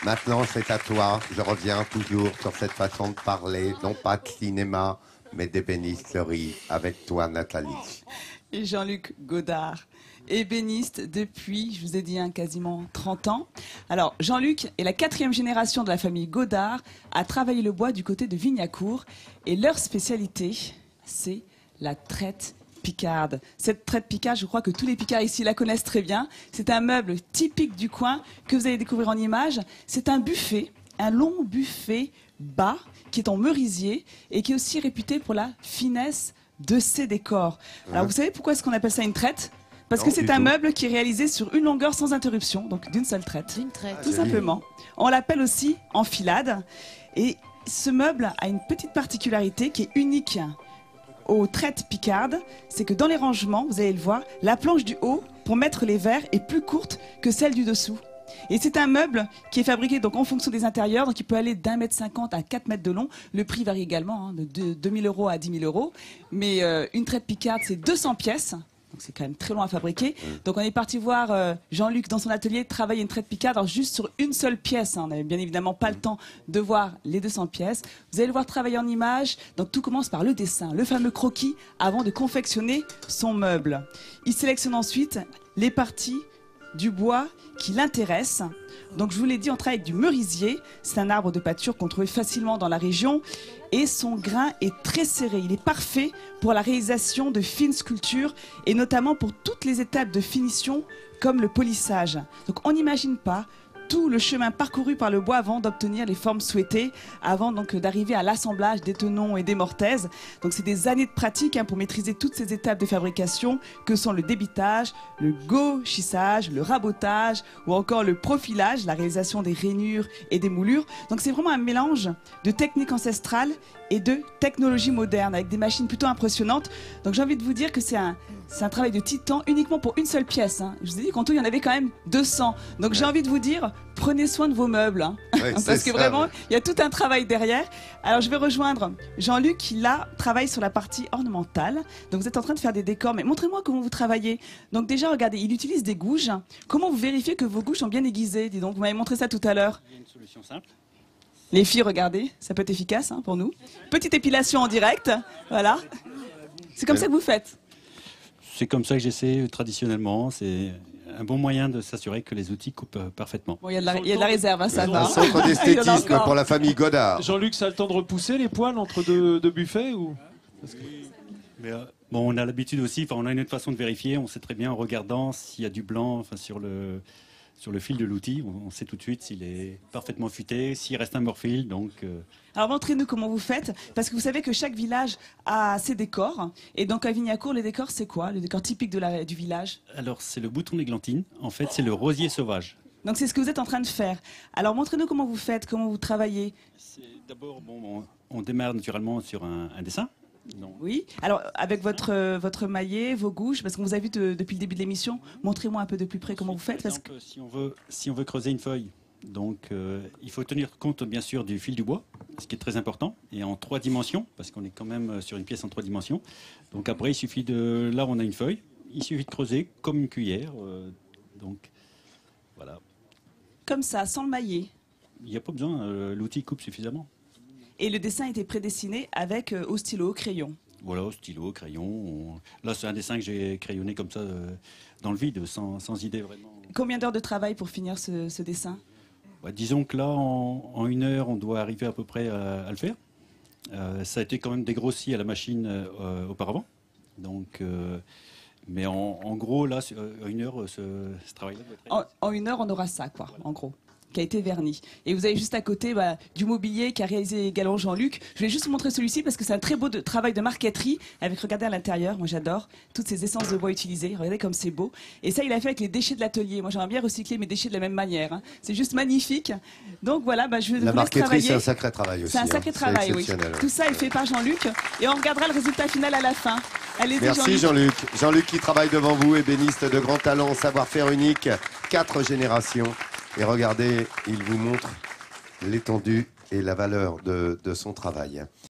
Maintenant, c'est à toi. Je reviens toujours sur cette façon de parler, non pas de cinéma, mais d'ébénisterie, avec toi, Nathalie. Et Jean-Luc Godard, ébéniste depuis, je vous ai dit, quasiment 30 ans. Alors, Jean-Luc est la 4e génération de la famille Godard à travailler le bois du côté de Vignacourt. Et leur spécialité, c'est la traite picarde. Cette traite picarde, je crois que tous les picards ici la connaissent très bien. C'est un meuble typique du coin que vous allez découvrir en images. C'est un buffet, un long buffet bas qui est en merisier et qui est aussi réputé pour la finesse de ses décors. Alors vous savez pourquoi est-ce qu'on appelle ça une traite? Parce que c'est un meuble qui est réalisé sur une longueur sans interruption, donc d'une seule traite. D'une traite. Tout simplement. On l'appelle aussi enfilade. Et ce meuble a une petite particularité qui est unique aux traites picardes, c'est que dans les rangements, vous allez le voir, la planche du haut pour mettre les verres est plus courte que celle du dessous. Et c'est un meuble qui est fabriqué donc en fonction des intérieurs, donc il peut aller d'1,50 m à 4 mètres de long. Le prix varie également, de 2 000 € à 10 000 €. Mais une traite picarde, c'est 200 pièces. Donc c'est quand même très long à fabriquer. Donc on est parti voir Jean-Luc dans son atelier travailler une traite picarde, alors juste sur une seule pièce. On n'avait bien évidemment pas le temps de voir les 200 pièces. Vous allez le voir travailler en images. Donc tout commence par le dessin, le fameux croquis, avant de confectionner son meuble. Il sélectionne ensuite les parties du bois qui l'intéressent. Donc je vous l'ai dit, on travaille avec du merisier. C'est un arbre de pâture qu'on trouve facilement dans la région. Et son grain est très serré. Il est parfait pour la réalisation de fines sculptures et notamment pour toutes les étapes de finition comme le polissage. Donc on n'imagine pas tout le chemin parcouru par le bois avant d'obtenir les formes souhaitées, avant donc d'arriver à l'assemblage des tenons et des mortaises. Donc c'est des années de pratique pour maîtriser toutes ces étapes de fabrication que sont le débitage, le gauchissage, le rabotage ou encore le profilage, la réalisation des rainures et des moulures. Donc c'est vraiment un mélange de techniques ancestrales et de technologie moderne avec des machines plutôt impressionnantes. Donc j'ai envie de vous dire que c'est un travail de titan uniquement pour une seule pièce. Je vous ai dit qu'en tout il y en avait quand même 200. Donc j'ai envie de vous dire, prenez soin de vos meubles. Parce que vraiment, il y a tout un travail derrière. Alors je vais rejoindre Jean-Luc qui là travaille sur la partie ornementale. Donc vous êtes en train de faire des décors, mais montrez-moi comment vous travaillez. Donc déjà regardez, il utilise des gouges. Comment vous vérifiez que vos gouges sont bien aiguisées? Dis donc, vous m'avez montré ça tout à l'heure. Il y a une solution simple. Les filles, regardez, ça peut être efficace pour nous. Petite épilation en direct, voilà. C'est comme ça que vous faites? C'est comme ça que j'essaie traditionnellement. C'est un bon moyen de s'assurer que les outils coupent parfaitement. Bon, il y a de la réserve, ça va. Un centre d'esthétisme pour la famille Godard. Jean-Luc, ça a le temps de repousser les poils entre deux buffets ou... Mais, bon, on a l'habitude aussi, on a une autre façon de vérifier. On sait très bien en regardant s'il y a du blanc sur le fil de l'outil. On sait tout de suite s'il est parfaitement futé, s'il reste un morphile. Donc, Alors montrez-nous comment vous faites, parce que vous savez que chaque village a ses décors. Et donc à Vignacourt, les décors, c'est quoi? Le décor typique du village? alors, c'est le bouton d'églantine. En fait, c'est le rosier sauvage. Donc c'est ce que vous êtes en train de faire. Alors montrez-nous comment vous faites, comment vous travaillez. D'abord, on démarre naturellement sur un dessin. Non. Oui. Alors, avec votre maillet, vos gouges, parce qu'on vous a vu depuis le début de l'émission, montrez-moi un peu de plus près comment vous faites. Par exemple, si on veut creuser une feuille, donc il faut tenir compte bien sûr du fil du bois, ce qui est très important, et en 3 dimensions, parce qu'on est quand même sur une pièce en 3 dimensions. Donc après, il suffit là on a une feuille, il suffit de creuser comme une cuillère. Donc voilà. Comme ça, sans le maillet. Il n'y a pas besoin, l'outil coupe suffisamment. Et le dessin était prédessiné avec au stylo, au crayon. Voilà, au stylo, crayon. Là, c'est un dessin que j'ai crayonné comme ça dans le vide, sans idée vraiment. Combien d'heures de travail pour finir ce dessin? Disons que là, en 1 heure, on doit arriver à peu près à le faire. Ça a été quand même dégrossi à la machine auparavant. Donc, mais en gros, là, en 1 heure, ce travail-là doit être... En 1 heure, on aura ça, quoi, en gros, qui a été verni. Et vous avez juste à côté du mobilier qu'a réalisé également Jean-Luc. Je vais juste vous montrer celui-ci parce que c'est un très beau travail de marqueterie avec, regardez à l'intérieur, moi j'adore, toutes ces essences de bois utilisées. Regardez comme c'est beau. Et ça, il a fait avec les déchets de l'atelier. Moi, j'aimerais bien recycler mes déchets de la même manière. C'est juste magnifique. Donc voilà, je vais vous laisser travailler. La marqueterie, c'est un sacré travail aussi. C'est un sacré travail, oui. Tout ça est fait par Jean-Luc. Et on regardera le résultat final à la fin. Allez-y, Merci Jean-Luc. Jean-Luc qui travaille devant vous, ébéniste de grand talent, savoir-faire unique, 4 générations. Et regardez, il vous montre l'étendue et la valeur de son travail.